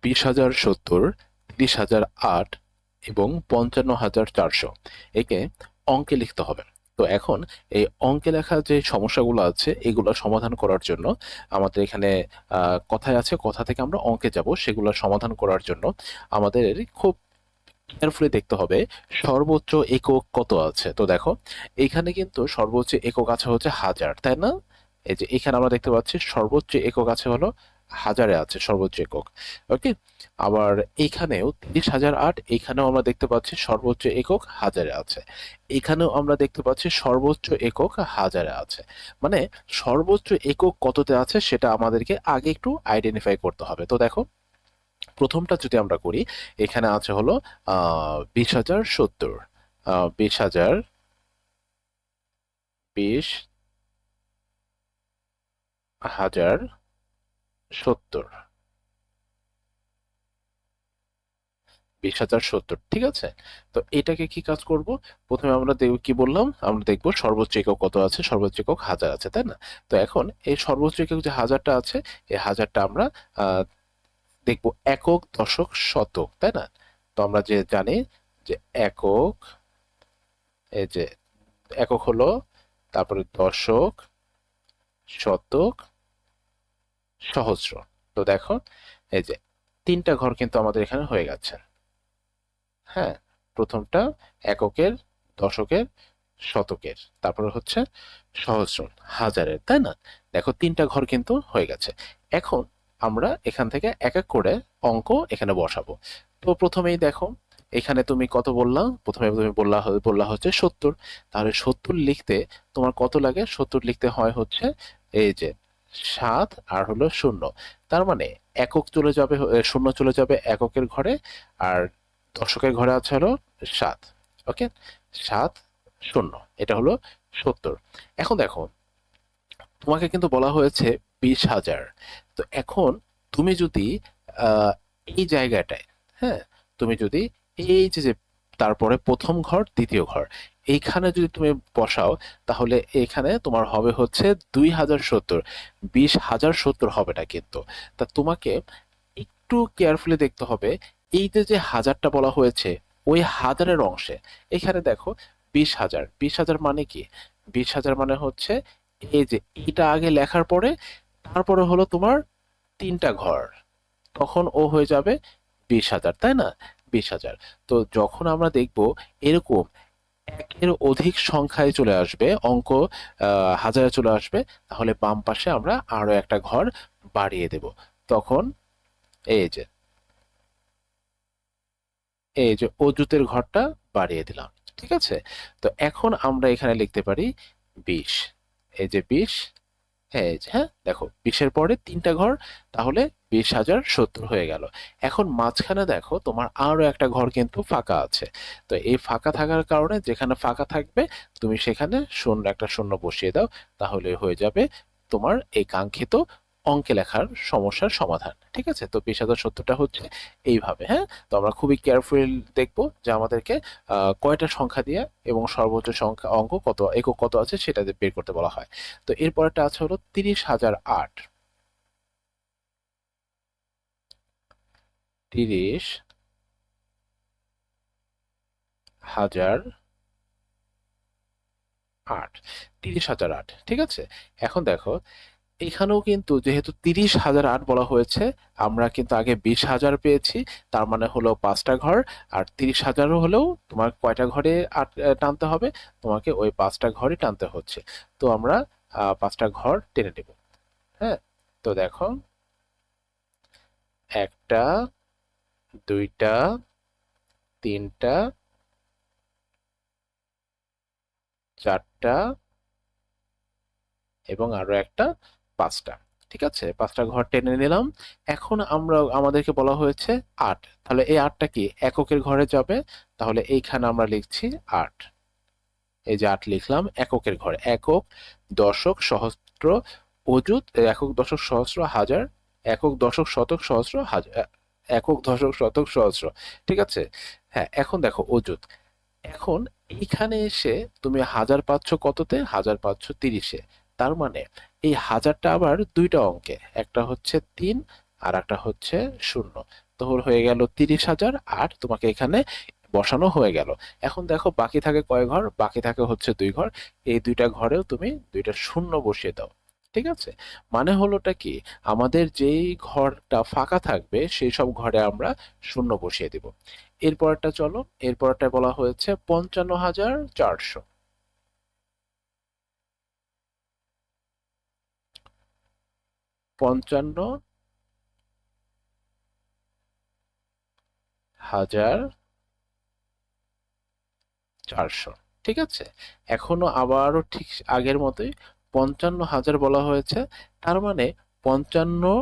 20,070, 30,008 এবং 55,400 একে অঙ্কে লিখতে হবে। তো এখন এই অঙ্কে লেখা যে সমস্যাগুলো আছে এগুলো সমাধান করার জন্য আমাদের এখানে কথায় আছে, কথা থেকে আমরা অঙ্কে যাব, সেগুলো সমাধান করার জন্য আমাদের খুব কেয়ারফুলি দেখতে হবে সর্বোচ্চ একক কত আছে। তো দেখো এখানে কিন্তু সর্বোচ্চ একক আছে হচ্ছে হাজার, তাই না? এই যে এখানে আমরা দেখতে পাচ্ছি সর্বোচ্চ একক আছে হলো হাজারে আছে সর্বোচ্চ একক। ওকে, আবার এইখানেও 30,008, এইখানেও আমরা দেখতে পাচ্ছি সর্বোচ্চ একক হাজারে আছে। এখানেও আমরা দেখতে পাচ্ছি সর্বোচ্চ একক হাজারে আছে। মানে সর্বোচ্চ একক কততে আছে সেটা আমাদেরকে আগে একটু আইডেন্টিফাই করতে হবে। তো দেখো প্রথমটা যদি আমরা করি, এখানে আছে হলো 20,070, 20,000, 20,070, 20,070, ঠিক আছে। তো এটাকে কি কাজ করব, প্রথমে আমরা দেখব কি বললাম, আমরা দেখব সর্বোচ্চ একক কত আছে, সর্বোচ্চ একক হাজার আছে, তাই না? তো এখন এই সর্বোচ্চ একক যে হাজারটা আছে, এই হাজারটা আমরা আহ, দেখব একক, দশক, শতক, তাই না? তো আমরা যে জানি যে একক, এই যে একক হলো, তারপরে দশক, শতক, সহস্র। তো দেখো এই যে তিনটা ঘর কিন্তু আমাদের এখানে হয়ে গেছে। হ্যাঁ, প্রথমটা এককের, দশকের, শতকের, তারপরে হচ্ছে সহস্র, হাজারের, তাই না? দেখো তিনটা ঘর কিন্তু হয়ে গেছে। এখন আমরা এখান থেকে এক এক করে অঙ্ক এখানে বসাবো। তো প্রথমেই দেখো এখানে তুমি কত বললা, প্রথমে তুমি বললা হচ্ছে 70। তাহলে 70 লিখতে তোমার কত লাগে? 70 লিখতে হয় হচ্ছে এই যে 7 আর হলো শূন্য। তার মানে একক চলে যাবে, শূন্য চলে যাবে এককের ঘরে, আর দশকের ঘরে আছে হলো 7। ওকে, 7, শূন্য, এটা হলো 70। এখন দেখো তোমাকে কিন্তু বলা হয়েছে 20,000। তো এখন তুমি যদি আহ, এই জায়গাটায়, হ্যাঁ, তুমি যদি এই যে তারপরে প্রথম ঘর, দ্বিতীয় ঘর, এইখানে যদি তুমি বসাও, তাহলে এখানে তোমার হবে হচ্ছে 2,070। 20,070 হবে না কিন্তু। তা তোমাকে একটু কেয়ারফুলি দেখতে হবে, এই যে যে হাজারটা বলা হয়েছে ওই হাজারের অংশে এখানে দেখো 20,000। 20,000 মানে কি? 20,000 মানে হচ্ছে এই যে এটা আগে লেখার পরে তারপরে হলো তোমার তিনটা ঘর, তখন ও হয়ে যাবে 20,000, তাই না? 20,000। তো যখন আমরা দেখব এরকম একের অধিক সংখ্যায় চলে আসবে অঙ্ক, হাজারে চলে আসবে, তাহলে বাম পাশে আমরা আরো একটা ঘর বাড়িয়ে দেব। তখন এই যে অজুতের ঘরটা বাড়িয়ে দিলাম, ঠিক আছে? তো এখন আমরা এখানে লিখতে পারি 20। এই যে 20, হ্যাঁ এই যে, হ্যাঁ দেখো 20-এর পরে তিনটা ঘর, তাহলে 20,070 হয়ে গেল। এখন মাঝখানে দেখো তোমার আরো একটা ঘর কিন্তু ফাঁকা আছে। তো এই ফাঁকা থাকার কারণে যেখানে ফাঁকা থাকবে তুমি সেখানে শূন্য, একটা শূন্য বসিয়ে দাও, তাহলে হয়ে যাবে তোমার এই কাঙ্ক্ষিত অঙ্কে লেখার সমস্যার সমাধান। ঠিক আছে, তো 20,070টা হচ্ছে এইভাবে। হ্যাঁ, তো আমরা খুবই কেয়ারফুল দেখবো যে আমাদেরকে কয়টা সংখ্যা দিয়ে এবং সর্বোচ্চ সংখ্যা অঙ্ক কত, একক কত আছে সেটা দিয়ে বের করতে বলা হয়। তো এরপরটা আছে হলো 30,008। 30,008, 30,008, ঠিক আছে। এখন দেখো এখানেও কিন্তু যেহেতু 30,008 বলা হয়েছে, আমরা কিন্তু আগে 20,000 পেয়েছি, তার মানে হলো পাঁচটা ঘর। আর 30,000 হলেও তোমার কয়টা ঘরে টানতে হবে? তোমাকে ওই পাঁচটা ঘরই টানতে হচ্ছে। তো আমরা পাঁচটা ঘর টেনে নেব। হ্যাঁ, তো দেখো একটা, দুইটা, তিনটা, চারটা এবং আরো একটা, পাঁচটা। ঠিক আছে, পাঁচটা ঘর টেনে নিলাম। এখন আমরা, আমাদেরকে বলা হয়েছে 8, তাহলে এই 8টা কি এককের ঘরে যাবে? তাহলে এইখানে আমরা লিখছি 8। এই যে 8 লিখলাম এককের ঘরে। একক, দশক, সহস্র, অযুত, একক, দশক, সহস্র, হাজার, একক, দশক, শতক, সহস্র, হাজার, একক, দশক, শতক, সহস্র। ঠিক আছে। হ্যাঁ, এখন দেখো অযুত। এখন এইখানে এসে তুমি হাজার পাচ্ছ কততে? হাজার পাচ্ছ 30-এ। তার মানে এই হাজারটা আবার দুইটা অঙ্কে, একটা হচ্ছে 3 আর একটা হচ্ছে শূন্য। তো হয়ে গেল 30,000, আর তোমাকে এখানে বসানো হয়ে গেল। এখন দেখো বাকি থাকে কয় ঘর, বাকি থাকে হচ্ছে 2 ঘর। এই 2টা ঘরেও তুমি 2টা শূন্য বসিয়ে দাও। ঠিক আছে, মানে হলোটা কি, আমাদের যেই ঘরটা ফাঁকা থাকবে সেই সব ঘরে আমরা শূন্য বসিয়ে দিব। এরপরটা চলো, এরপরটা বলা হয়েছে 55,400। 55,400, ঠিক আছে। এখনো আবারও ঠিক আগের মতোই 55,000 বলা হয়েছে, তার মানে 55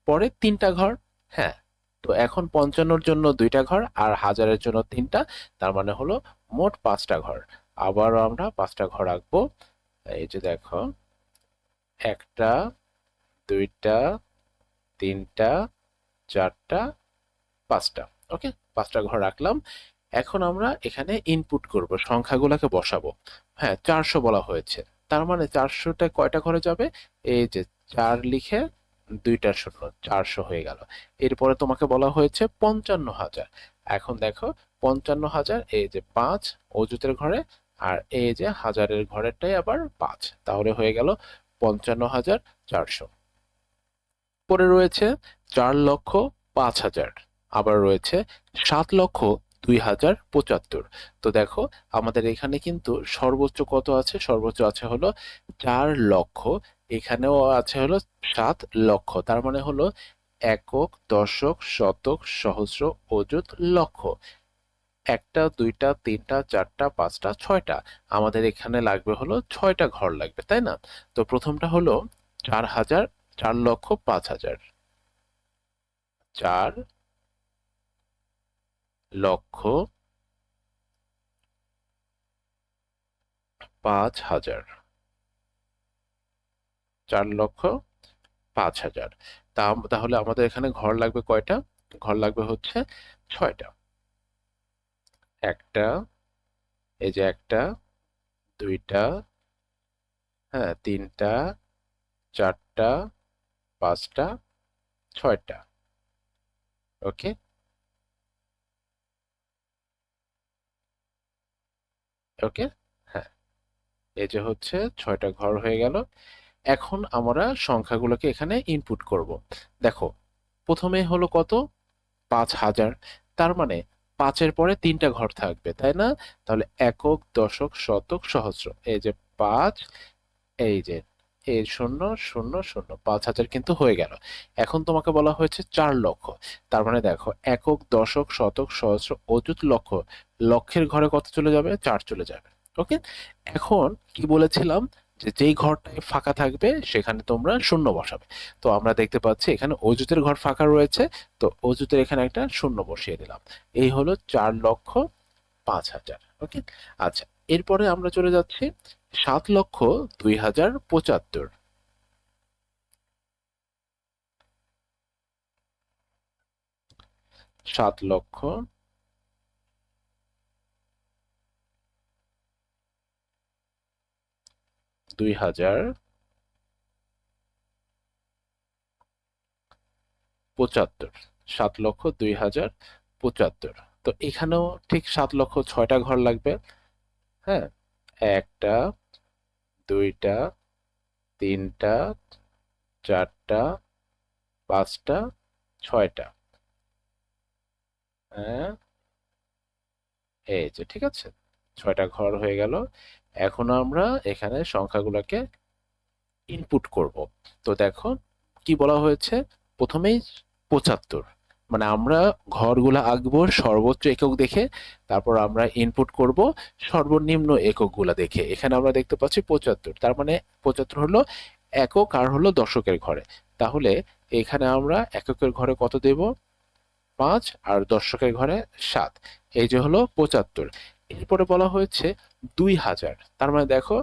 পরে 3টা ঘর। হ্যাঁ, তো এখন 55-র জন্য 2টা ঘর আর 1000-এর জন্য 3টা, তার মানে হলো মোট 5টা ঘর। আবারও আমরা 5টা ঘর আঁকবো। এই যে দেখো, 1টা, 2টা, 3টা, 4টা, 5টা। ওকে, 5টা ঘর রাখলাম। এখন আমরা এখানে ইনপুট করব, সংখ্যাগুলোকে বসাবো। হ্যাঁ, 400 বলা হয়েছে, তার মানে 400টা কয়টা ঘরে যাবে? এই যে 4 লিখে 2টা শূন্য, 400 হয়ে গেল। এরপরে তোমাকে বলা হয়েছে 55,000। এখন দেখো, 55,000, এই যে 5 অজুতের ঘরে, আর এই যে হাজারের ঘরেরটাই আবার 5, তাহলে হয়ে গেল 55,400। পরে রয়েছে 4,05,000, আবার রয়েছে 7,02,075। তো দেখো, আমাদের এখানে কিন্তু সর্বোচ্চ কত আছে? সর্বোচ্চ আছে হলো 4 লক্ষ, এখানেও আছে হলো 7 লক্ষ, তার মানে হলো একক, দশক, শতক, সহস্র, অযুত, লক্ষ। 1টা, 2টা, 3টা, 4টা, 5টা, 6টা, আমাদের এখানে লাগবে হলো 6টা ঘর লাগবে, তাই না? তো প্রথমটা হলো 4,000, 4,05,000, 4,05,000, 4,05,000। তাহলে আমাদের এখানে ঘর লাগবে কয়টা? ঘর লাগবে হচ্ছে 6টা। একটা, এই যে 1টা, 2টা, হ্যাঁ, 3টা, 4টা, 5টা, 6টা। ওকে, ওকে, হ্যাঁ, এই যে হচ্ছে 6টা ঘর হয়ে গেল। এখন আমরা সংখ্যাগুলোকে এখানে ইনপুট করব। দেখো, প্রথমে হলো কত? 5,000, তার মানে 5-এর পরে 3টা ঘর থাকবে, তাই না? তাহলে একক, দশক, শতক, সহস্র, এই যে 5, এই যে এই শূন্য শূন্য শূন্য, 5,000 কিন্তু হয়ে গেল। এখন তোমাকে বলা হয়েছে 4 লক্ষ, তার মানে দেখো, একক, দশক, শতক, সহস্র, অযুত, লক্ষ। লক্ষের ঘরে কত চলে যাবে? 4 চলে যাবে। ওকে, এখন কি বলেছিলাম, যে যেই ঘরটায় ফাঁকা থাকবে সেখানে তোমরা শূন্য বসাবে। তো আমরা দেখতে পাচ্ছি এখানে অযুতের ঘর ফাঁকা রয়েছে, তো অযুতের এখানে একটা শূন্য বসিয়ে দিলাম। এই হলো 4,05,000। ওকে, আচ্ছা, এরপরে আমরা চলে যাচ্ছি 7,02,075। 7,02,075, 7,02,075। তো এখানেও ঠিক 7 লক্ষ 6টা ঘর লাগবে। হ্যাঁ, 1টা, 2টা, 3টা, 4টা, 5টা, 6টা। হ্যাঁ, এই যে ঠিক আছে, 6টা ঘর হয়ে গেল। এখন আমরা এখানে সংখ্যাগুলোকে ইনপুট করব। তো দেখো, কি বলা হয়েছে, প্রথমেই 75, মানে আমরা ঘরগুলা আঁকবো সর্বোচ্চ একক দেখে, তারপর আমরা ইনপুট করব সর্বনিম্ন এককগুলা দেখে। এখানে আমরা দেখতে পাচ্ছি 75, তার মানে 75 হলো একক আর হলো দশকের ঘরে। তাহলে এখানে আমরা এককের ঘরে কত দেব? 5, আর দশকের ঘরে 7, এই যে হলো 75। এরপরে বলা হয়েছে 2,000, তার মানে দেখো,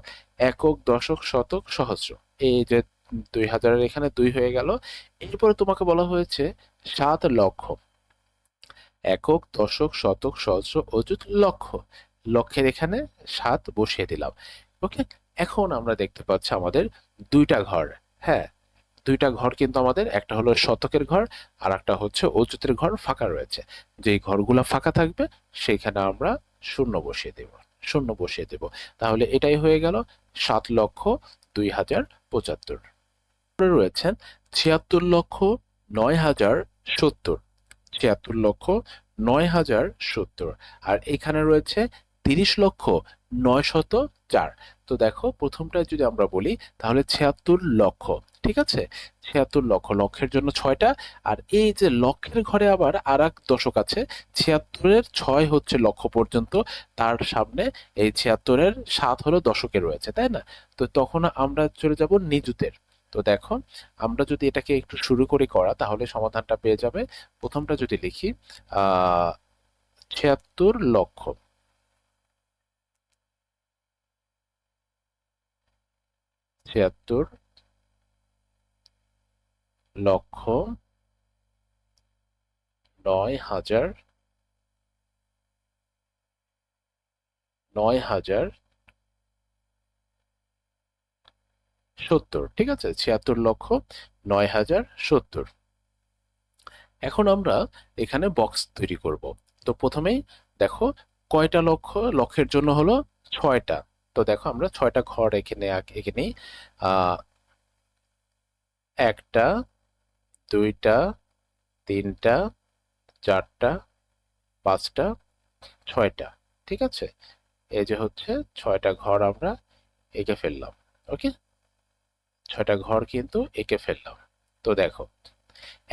একক, দশক, শতক, সহস্র, এই যে 2,000-এর এখানে 2 হয়ে গেল। এরপরে তোমাকে বলা হয়েছে 7 লক্ষ, একক, দশক, শতক, সহস্র, অযুত, লক্ষ। লক্ষের এখানে 7 বসিয়ে দিলাম। ওকে, এখন আমরা দেখতে পাচ্ছি আমাদের 2টা ঘর। হ্যাঁ, দুইটা ঘর কিন্তু আমাদের, একটা হলো শতকের ঘর আর একটা হচ্ছে অযুতের ঘর ফাঁকা রয়েছে। যেই ঘরগুলো ফাঁকা থাকবে সেইখানে আমরা শূন্য বসিয়ে দেব, শূন্য বসিয়ে দেব। তাহলে এটাই হয়ে গেল 7,02,075। রয়েছেন 76,09,070, 76,09,070। আর এখানে রয়েছে 30,09,004। তো দেখো প্রথমটা যদি আমরা বলি তাহলে 76 লক্ষ, ঠিক আছে, 76 লক্ষ, লক্ষের জন্য 6টা। আর এই যে লক্ষের ঘরে আবার আর এক দশক আছে, 76-এর 6 হচ্ছে লক্ষ পর্যন্ত, তার সামনে এই 76-এর 7 হলো দশকে রয়েছে, তাই না? তো তখন আমরা চলে যাব নিযুতের। তো দেখো আমরা যদি এটাকে একটু শুরু করি করা, তাহলে সমাধানটা পেয়ে যাবে। প্রথমটা যদি লিখি 76 লক্ষ, 76,09,070, ঠিক আছে, 76,09,070। এখন আমরা এখানে বক্স তৈরি করব। তো প্রথমেই দেখো কয়টা লক্ষ, লক্ষের জন্য হলো 6টা। তো দেখো আমরা 6টা ঘর এখানে এঁকে নিই। আহ একটা, দুইটা, তিনটা, চারটা, পাঁচটা, 6টা, ঠিক আছে। এই যে হচ্ছে 6টা ঘর আমরা এঁকে ফেললাম। ওকে, 6টা ঘর কিন্তু এঁকে ফেললাম। তো দেখো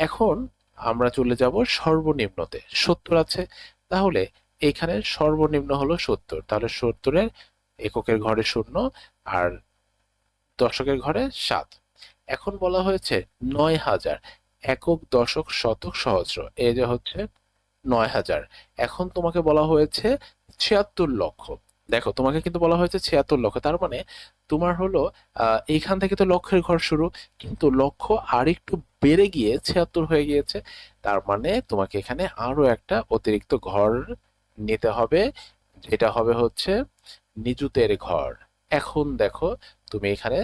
এখন আমরা চলে যাব সর্বনিম্নতে, 70 আছে। তাহলে এখানে সর্বনিম্ন হলো 70, তাহলে 70-এর এককের ঘরে 0 আর দশকের ঘরে 7। এখন বলা হয়েছে 9,000 একক, দশক, শতক, সহস্র, এই যে হচ্ছে 9,000। এখন তোমাকে বলা হয়েছে 76 লক্ষ। দেখো তোমাকে কিন্তু বলা হয়েছে 76 লক্ষ, তার মানে তোমার হলো এইখান থেকে তো লক্ষের ঘর শুরু, কিন্তু লক্ষ আর একটু বেড়ে গিয়ে 76 হয়ে গিয়েছে। তার মানে তোমাকে এখানে আরো একটা অতিরিক্ত ঘর নিতে হবে, যেটা হবে হচ্ছে নিযুতের ঘর। এখন দেখো তুমি এখানে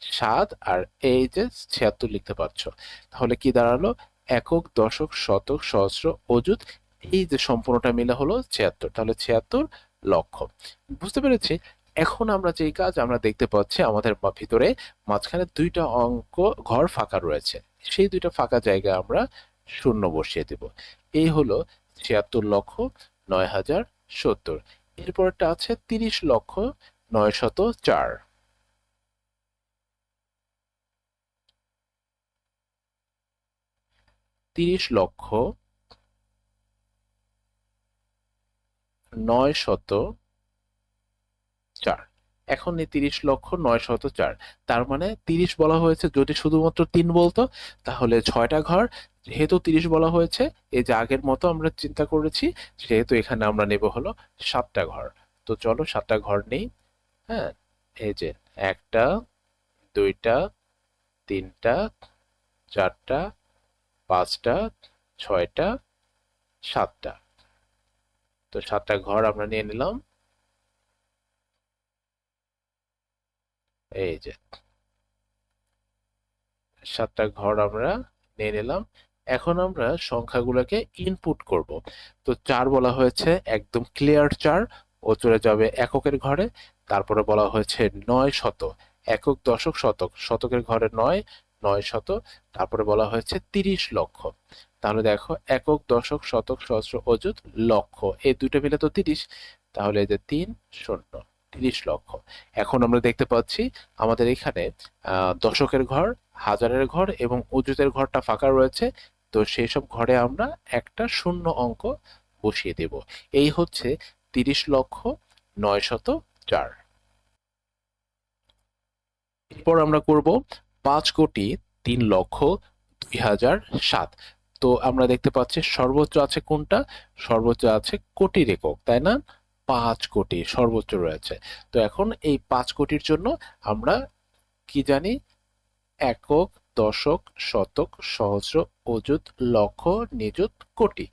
7 আর এই যে 76 লিখতে পারছো। তাহলে কি দাঁড়ালো? একক, দশক, শতক, সহস্র, অযুত, এই যে সম্পূর্ণটা মিলে হলো 76। তাহলে 76 লক্ষ। বুঝতে পেরেছি। এখন আমরা যেই কাজ আমরা দেখতে পাচ্ছি আমাদের ভিতরে মাঝখানে দুইটা অঙ্ক ঘর ফাঁকা রয়েছে, সেই দুইটা ফাঁকা জায়গায় আমরা শূন্য বসিয়ে দেব। এই হলো 76,09,070। এরপরটা আছে 30,09,004, 30,09,004। এখন এই 30,09,004, তার মানে 30 বলা হয়েছে, যদি শুধুমাত্র 3 বলতো তাহলে 6টা ঘর। যেহেতু 30 বলা হয়েছে, এই যে আগের মতো আমরা চিন্তা করেছি, সেহেতু এখানে আমরা নেব হলো 7টা ঘর। তো চলো 7টা ঘর নেই। হ্যাঁ, এই যে একটা, দুইটা, তিনটা, চারটা, পাঁচটা, 6টা, 7টা। তো 7টা ঘর আমরা নিয়ে নিলাম। এই যে 7টা ঘর আমরা নিয়ে নিলাম। এখন আমরা সংখ্যাগুলোকে ইনপুট করব। তো 4 বলা হয়েছে, একদম ক্লিয়ার 4, ও চলে যাবে এককের ঘরে। তারপরে বলা হয়েছে 9 শত, একক, দশক, শতক, শতকের ঘরে 9, 9 শত। তারপরে বলা হয়েছে 30 লক্ষ। তাহলে দেখো একক, দশক, শতক, সহস্র, অযুত, লক্ষ, এই দুটো মিলে তো 30। তাহলে এই যে 3 শূন্য, 30 লক্ষ। এখন আমরা দেখতে পাচ্ছি আমাদের এখানে দশকের ঘর, হাজারের ঘর এবং অযুতের ঘরটা ফাঁকা রয়েছে। তো সেই সব ঘরে আমরা একটা শূন্য অঙ্ক বসিয়ে দেব। এই হচ্ছে 30,09,004। এরপর আমরা করব 5,03,02,007। তো আমরা দেখতে পাচ্ছি সর্বোচ্চ আছে কোনটা? সর্বোচ্চ আছে কোটির একক, তাই না? 5 কোটি সর্বোচ্চ রয়েছে। তো এখন এই 5 কোটির জন্য আমরা কি জানি? একক, দশক, শতক, সহস্র, অযুত, লক্ষ, নিযুত, কোটি।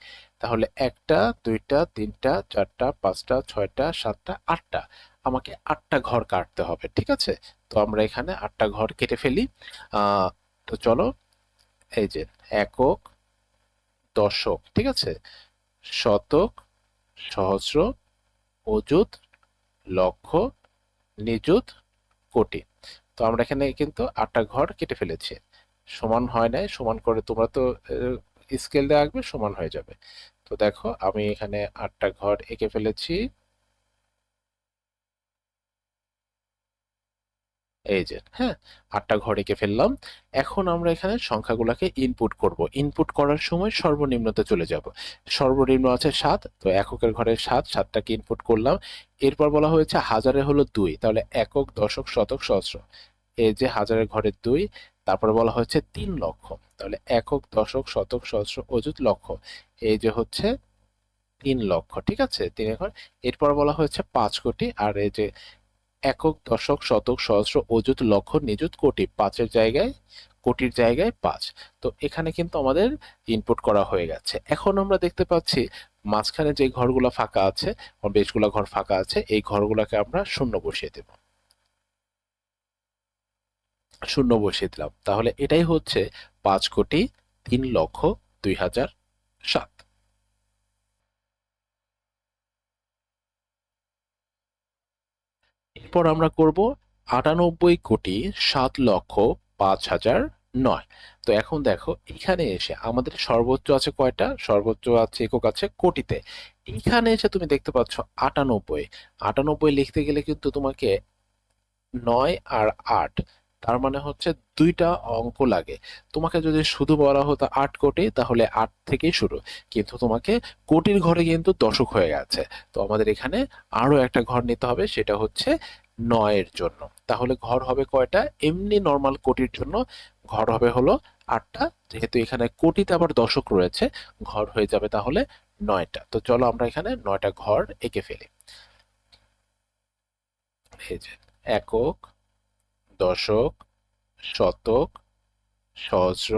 তাহলে একটা, দুইটা, তিনটা, চারটা, পাঁচটা, 6টা, 7টা, 8টা, আমাকে 8টা ঘর কাটতে হবে, ঠিক আছে। তো আমরা এখানে 8টা ঘর কেটে ফেলি। আহ তো চলো, এই যে একক, দশক, ঠিক আছে, শতক, সহস্র, অযুত, লক্ষ, নিযুত, কোটি। তো আমরা এখানে কিন্তু 8টা ঘর কেটে ফেলেছি। সমান হয় নাই, সমান করে তোমরা তো স্কেল দিয়ে আঁকবে, সমান হয়ে যাবে। তো দেখো আমি এখানে 8টা ঘর এঁকে ফেলেছি। এই যে, হ্যাঁ, 8টা ঘর এঁকে ফেললাম। এখন আমরা এখানে সংখ্যাগুলোকে ইনপুট করব। ইনপুট করার সময় সর্বনিম্নতে চলে যাব। সর্বনিম্ন আছে 7, তো এককের ঘরে 7, 7টাকে ইনপুট করলাম। এরপর বলা হয়েছে হাজারে হলো 2, তাহলে একক, দশক, শতক, সহস্র। এই যে হাজারের ঘরে 2, তারপরে বলা হয়েছে 3 লক্ষ, তাহলে একক, দশক, শতক, সহস্র, অযুত, লক্ষ। এই যে হচ্ছে 3 লক্ষ, ঠিক আছে, 3 ঘর। এরপর বলা হয়েছে 5 কোটি, আর এই যে একক, দশক, শতক, সহস্র, অযুত, লক্ষ, নিযুত, কোটি, পাঁচের জায়গায়, কোটির জায়গায় 5। তো এখানে কিন্তু আমাদের ইনপুট করা হয়ে গেছে। এখন আমরা দেখতে পাচ্ছি মাঝখানে যে ঘরগুলো ফাঁকা আছে, বেশগুলা ঘর ফাঁকা আছে, এই ঘরগুলোকে আমরা শূন্য বসিয়ে দেব। শূন্য বসিয়ে দিলাম, তাহলে এটাই হচ্ছে 5,03,02,007। এরপর আমরা করব 98,07,05,009। তো এখন দেখো এখানে এসে আমাদের সর্বোচ্চ আছে কয়টা, সর্বোচ্চ আছে একক আছে কোটিতে। এখানে এসে তুমি দেখতে পাচ্ছ 98। 98 লিখতে গেলে কিন্তু তোমাকে 9 আর 8, তার মানে হচ্ছে 2টা অঙ্ক লাগে। তোমাকে যদি শুধু বলা হতো 8 কোটি, তাহলে 8 থেকেই শুরু, কিন্তু তোমাকে কোটির ঘরে কিন্তু দশক হয়ে গেছে। তো আমাদের এখানে আরো একটা ঘর নিতে হবে, সেটা হচ্ছে 9 এর জন্য। তাহলে ঘর হবে কয়টা, এমনি নর্মাল কোটির জন্য ঘর হবে হলো 8টা, যেহেতু এখানে কোটিতে আবার দশক রয়েছে, ঘর হয়ে যাবে তাহলে 9টা। তো চলো আমরা এখানে 9টা ঘর এঁকে ফেলি। এই যে একক, দশক, শতক, সহস্র,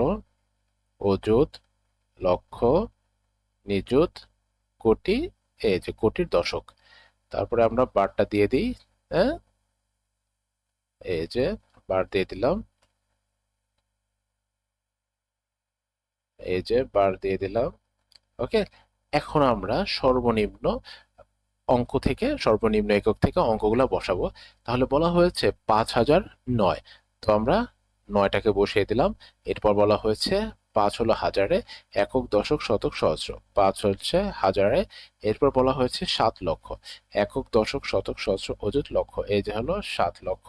অযুত, লক্ষ, নিযুত, কোটি, এই যে কোটির দশক। তারপরে আমরা বারটা দিয়ে দিই। হ্যাঁ, এই যে বার দিয়ে দিলাম, এই যে বার দিয়ে দিলাম। ওকে, এখন আমরা সর্বনিম্ন অঙ্ক থেকে, সর্বনিম্ন একক থেকে অঙ্কগুলো বসাবো। তাহলে বলা হয়েছে 5,009, তো আমরা 9টাকে বসিয়ে দিলাম। এরপর বলা হয়েছে 5 হলো হাজারে, একক, দশক, শতক, সহস্র, 5 হচ্ছে হাজারে। এরপর বলা হয়েছে 7 লক্ষ, একক, দশক, শতক, সহস্র, অযুত, লক্ষ, এই যে হলো 7 লক্ষ।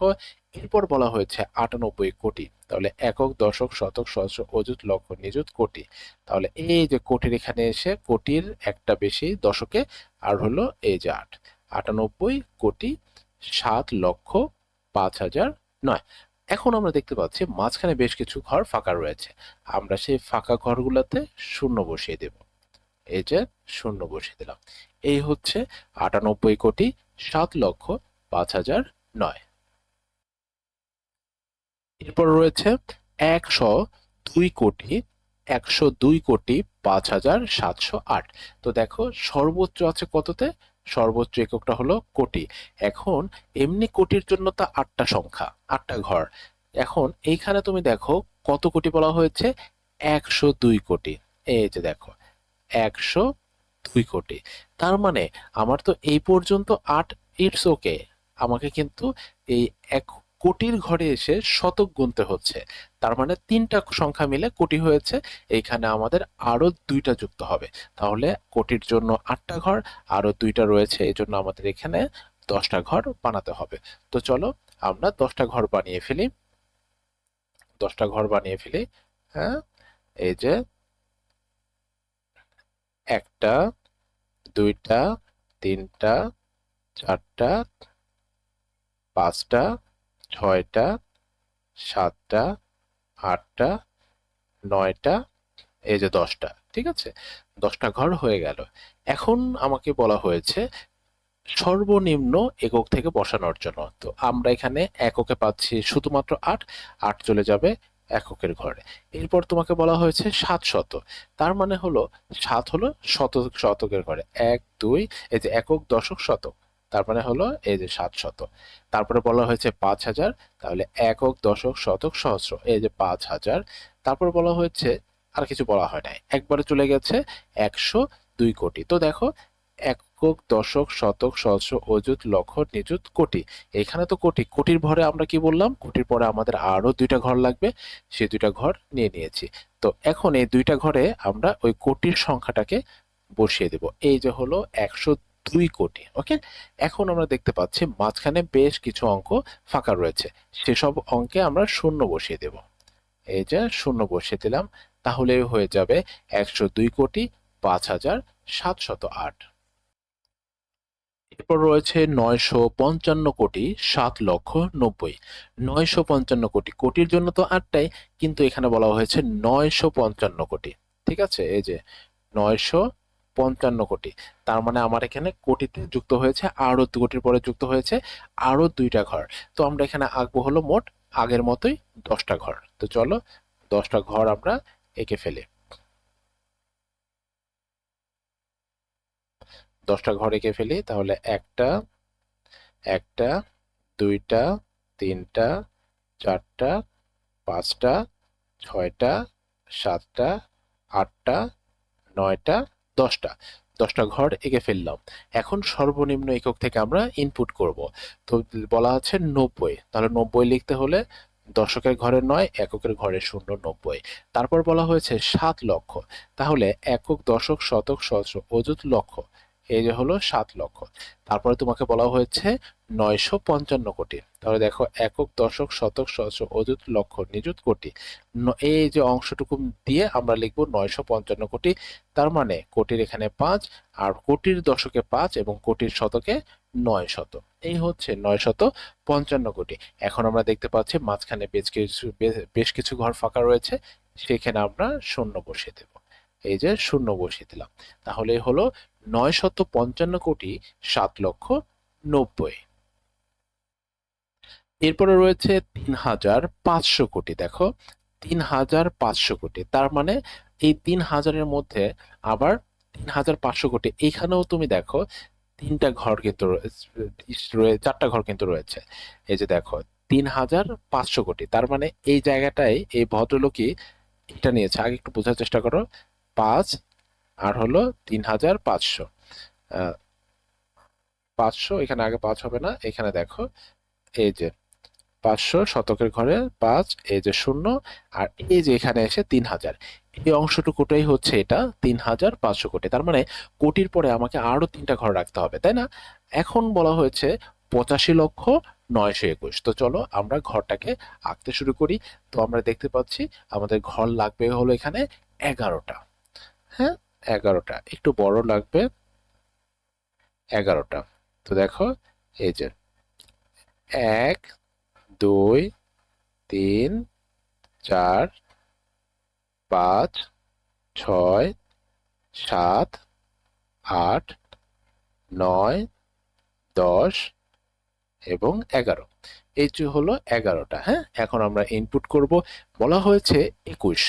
এরপর বলা হয়েছে 98 কোটি, তাহলে একক, দশক, শতক, সহস্র, অযুত, লক্ষ, নিযুত, কোটি। তাহলে এই যে কোটির এখানে এসে কোটির একটা বেশি দশকে, আর হলো এই যে 8, 98,07,05,009। এখন আমরা দেখতে পাচ্ছি মাঝখানে বেশ কিছু ঘর ফাঁকা রয়েছে, আমরা সেই ফাঁকা ঘরগুলোতে শূন্য বসিয়ে দেব। এই যে শূন্য বসিয়ে দিলাম। এই হচ্ছে 98,07,05,009। এরপর রয়েছে 102 কোটি, 102,05,708। তো দেখো সর্বোচ্চ আছে কততে, সর্বোচ্চ এককটা হলো কোটি। এখন এমনি কোটির জন্য তো 8টা সংখ্যা, 8টা ঘর। এখন এইখানে তুমি দেখো কত কোটি বলা হয়েছে, 102 কোটি। এই যে দেখো 102 কোটি, তার মানে আমার তো এই পর্যন্ত 8, ইটস ওকে। আমাকে কিন্তু এই এক কোটির ঘরে এসে শতক গুনতে হচ্ছে, তার মানে 3টা সংখ্যা মিলে কোটি হয়েছে। এইখানে আমাদের আরো 2টা যুক্ত হবে, তাহলে কোটির জন্য 8টা ঘর, আরো 2টা রয়েছে, এই জন্য আমাদের এখানে 10টা ঘর বানাতে হবে। তো চলো আমরা 10টা ঘর বানিয়ে ফেলি, 10টা ঘর বানিয়ে ফেলি। হ্যাঁ, এই যে একটা, দুইটা, তিনটা, চারটা, পাঁচটা, ছয়টা, সাতটা, আটটা, 9টা, এই যে 10টা, ঠিক আছে, 10টা ঘর হয়ে গেল। এখন আমাকে বলা হয়েছে সর্বনিম্ন একক থেকে বসানোর জন্য। তো আমরা এখানে এককে পাচ্ছি শুধুমাত্র 8, 8 চলে যাবে এককের ঘরে। এরপর তোমাকে বলা হয়েছে 700, তার মানে হলো 7 হলো শতকের ঘরে, 1, 2, এই যে একক, দশক, শতক, তার মানে হলো এই যে 700। তারপরে বলা হয়েছে 5000, তাহলে একক দশক শতক সহস্র, এই যে 5000। তারপর বলা হয়েছে, আর কিছু বলা হয় নাই, একবারে চলে গেছে 102 কোটি। তো দেখো, একক দশক শতক সহস্র অযুত লক্ষ নিযুত কোটি, এখানে তো কোটি, কোটির ভরে আমরা কি বললাম, কোটির পরে আমাদের আরো দুইটা ঘর লাগবে, সেই দুইটা ঘর নিয়ে নিয়েছি। তো এখন এই দুইটা ঘরে আমরা ওই কোটির সংখ্যাটাকে বসিয়ে দেব, এই যে হলো 102 কোটি। ওকে, এখন আমরা দেখতে পাচ্ছি মাঝখানে বেশ কিছু অঙ্ক ফাঁকা রয়েছে, সেসব অঙ্কে আমরা শূন্য বসিয়ে দেব। এই যে শূন্য বসিয়ে দিলাম, তাহলে হয়ে যাবে 102 কোটি 5,708। এরপর রয়েছে 955 কোটি 7 লক্ষ 90। 955 কোটি, কোটির জন্য তো আটটাই, কিন্তু এখানে বলা হয়েছে 955 কোটি। ঠিক আছে, এই যে 955 কোটি, তার মানে আমার এখানে কোটিতে যুক্ত হয়েছে আরো কোটির পরে যুক্ত হয়েছে আরো দুইটা ঘর। তো আমরা এখানে আঁকবো হলো মোট আগের মতোই 10টা ঘর। তো চলো 10টা ঘর আমরা এঁকে ফেলি। 10টা ঘর এঁকে ফেলি, তাহলে একটা, একটা, দুইটা, তিনটা, চারটা, পাঁচটা, ছয়টা, সাতটা, আটটা, নয়টা, 10টা। 10টা ঘর এঁকে ফেললাম। এখন সর্বনিম্ন একক থেকে আমরা ইনপুট করব। তো বলা আছে 90, তাহলে 90 লিখতে হলে দশকের ঘরে 9, এককের ঘরে 0, 90। তারপর বলা হয়েছে 7 লক্ষ, তাহলে একক দশক শতক সহস্র অযুত লক্ষ, এই যে হলো 7 লক্ষ। তারপরে তোমাকে বলা হয়েছে 955 কোটি, তাহলে দেখো একক দশক শতক সহস্র অযুত লক্ষ নিযুত কোটি, এই যে অংশটুকু দিয়ে আমরা লিখবো 955 কোটি। তার মানে কোটির এখানে 5, আর কোটির দশকে 5 এবং কোটির শতকে 900। এই হচ্ছে 955 কোটি। এখন আমরা দেখতে পাচ্ছি মাঝখানে বেশ কিছু ঘর ফাঁকা রয়েছে, সেখানে আমরা শূন্য বসিয়ে দেব। এই যে শূন্য বসিয়ে দিলাম, তাহলে হলো 955 কোটি 7 লক্ষ 90। এরপরে রয়েছে 3500 কোটি। দেখো, 3500 কোটি, তার মানে এই 3000-এর মধ্যে আবার 3500 কোটি, এইখানেও তুমি দেখো তিনটা ঘর কিন্তু চারটা ঘর কিন্তু রয়েছে। এই যে দেখো 3500 কোটি, তার মানে এই জায়গাটায় এই ভদ্রলোকই এটা নিয়েছে। আগে একটু বোঝার চেষ্টা করো, 5 আর হলো 3500, 500, এখানে আগে 5 হবে না, এখানে দেখো এই যে 500, শতকের ঘরে 5, এই যে শূন্য, আর এই যে এখানে এসে 3000, এই অংশটুকুটাই হচ্ছে এটা 3500 কোটি। তার মানে কোটির পরে আমাকে আরো তিনটা ঘর রাখতে হবে, তাই না? এখন বলা হয়েছে 85,921। তো চলো আমরা ঘরটাকে আঁকতে শুরু করি। তো আমরা দেখতে পাচ্ছি আমাদের ঘর লাগবে হলো এখানে 11টা। হ্যাঁ, 11টা, একটু বড় লাগবে 11টা। তো দেখো এই যে 1, 2, 3, 4, 5, 6, 7, 8, 9, 10 এবং 11। এই যে হলো 11টা। হ্যাঁ, এখন আমরা ইনপুট করব। বলা হয়েছে 21,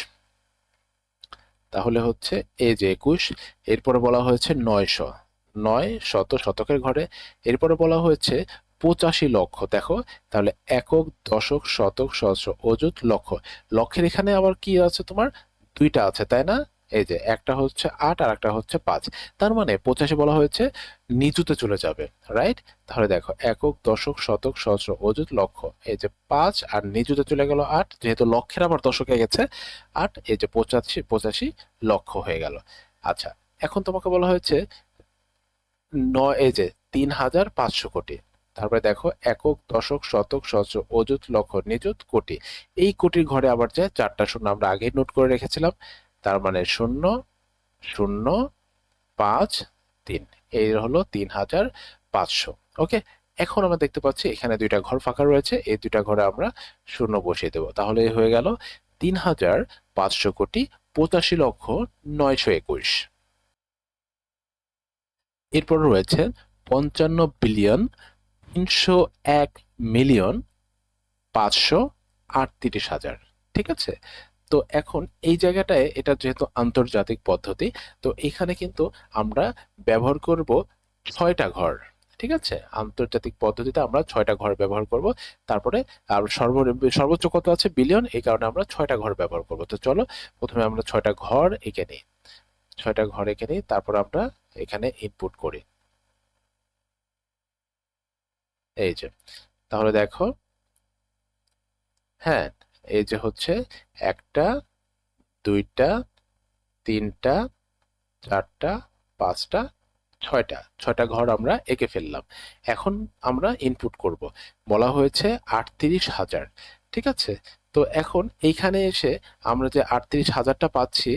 তাহলে হচ্ছে এই যে 21। এরপরে বলা হয়েছে 900, 900 শতকের ঘরে। এরপরে বলা হয়েছে 85 লক্ষ, দেখো, তাহলে একক দশক শতক সহস্র অযুত লক্ষ। লক্ষের এখানে আবার কি আছে, তোমার দুইটা আছে, তাই না? এই যে একটা হচ্ছে 8 আর একটা হচ্ছে 5, তার মানে 85 বলা হয়েছে নিচুতে চলে যাবে, রাইট? তাহলে দেখো একক দশক শতক সহস্র অযুত লক্ষ, এই যে 5 আর নিচুতে চলে গেল 8, যেহেতু লক্ষের আবার দশকে গেছে 8, এই যে 85 লক্ষ হয়ে গেল। আচ্ছা, এখন তোমাকে বলা হয়েছে এই যে 3500 কোটি। তারপরে দেখো একক দশক শতক সহস্র অযুত লক্ষ নিযুত কোটি, এই কোটির ঘরে আবার যে চারটা শূন্য আমরা আগেই নোট করে রেখেছিলাম, তার মানে 0, 0, 5, 3, এই হলো 3500। ওকে, এখন আমরা দেখতে পাচ্ছি এখানে দুইটা ঘর ফাঁকা রয়েছে, এই দুইটা ঘরে আমরা শূন্য বসিয়ে দেবো, তাহলে হয়ে গেল 3500 কোটি 85,921। এরপর রয়েছে 55,301,538,000। ঠিক আছে, তো এখন এই জায়গাটায় এটা যেহেতু আন্তর্জাতিক পদ্ধতি, তো এখানে কিন্তু আমরা ব্যবহার করব 6টা ঘর। ঠিক আছে, আন্তর্জাতিক পদ্ধতিতে আমরা 6টা ঘর ব্যবহার করব। তারপরে আর সর্বোচ্চ কত আছে, বিলিয়ন, এই কারণে আমরা 6টা ঘর ব্যবহার করব। তো চলো প্রথমে আমরা 6টা ঘর এঁকে নিই। 6টা ঘর এঁকে নিই, তারপর আমরা এখানে ইনপুট করি। এই যে, তাহলে দেখো, হ্যাঁ, এই যে হচ্ছে 1টা, 2টা, 3টা, 4টা, 5টা, 6টা ঘর আমরা এঁকে ফেললাম। এখন আমরা ইনপুট করব। বলা হয়েছে 38,000, ঠিক আছে। তো এখন এইখানে এসে আমরা যে 38,000টা পাচ্ছি,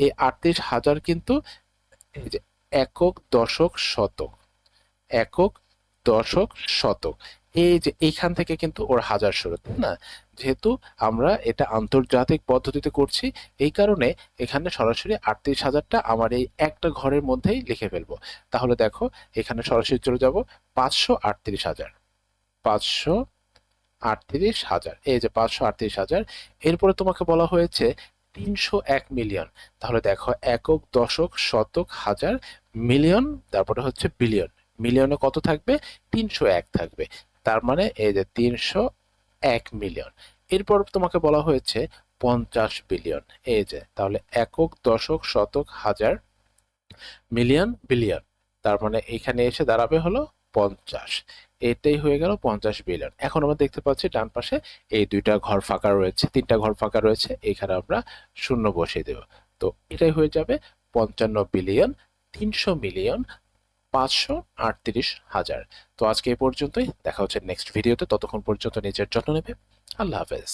এই 38,000 কিন্তু এই যে একক, দশক, শতক, একক, দশক, শতক, এই যে এইখান থেকে কিন্তু ওর হাজার শুরু, তাই না? যেহেতু আমরা এটা আন্তর্জাতিক পদ্ধতিতে করছি, এই কারণে এখানে সরাসরি 38,000টা আমার এই একটা ঘরের মধ্যেই লিখে ফেলবো। তাহলে দেখো, এখানে সরাসরি চলে যাব 538,000, 538,000, এই যে 538,000। এরপরে তোমাকে বলা হয়েছে 301 মিলিয়ন। তাহলে দেখো, একক, দশক, শতক, হাজার, মিলিয়ন, তারপরে হচ্ছে বিলিয়ন। মিলিয়নে কত থাকবে, 301 থাকবে। তার মানে এই যে 301 মিলিয়ন। এরপর তোমাকে বলা হয়েছে 50 বিলিয়ন। এই যে, তাহলে একক, দশক, শতক, হাজার, মিলিয়ন, বিলিয়ন। তার মানে এখানে এসে দাঁড়াবে হলো 50। এটাই হয়ে গেল 50 বিলিয়ন। এখন আমরা দেখতে পাচ্ছি ডান পাশে এই 2টা ঘর ফাঁকা রয়েছে, 3টা ঘর ফাঁকা রয়েছে, এখানে আমরা শূন্য বসিয়ে দেব। তো এটাই হয়ে যাবে 55 বিলিয়ন, 300 মিলিয়ন, 538,000। তো আজকে এই পর্যন্তই, দেখা হচ্ছে নেক্সট ভিডিওতে। ততক্ষণ পর্যন্ত নিজের যত্ন নেবে। আল্লাহ হাফেজ।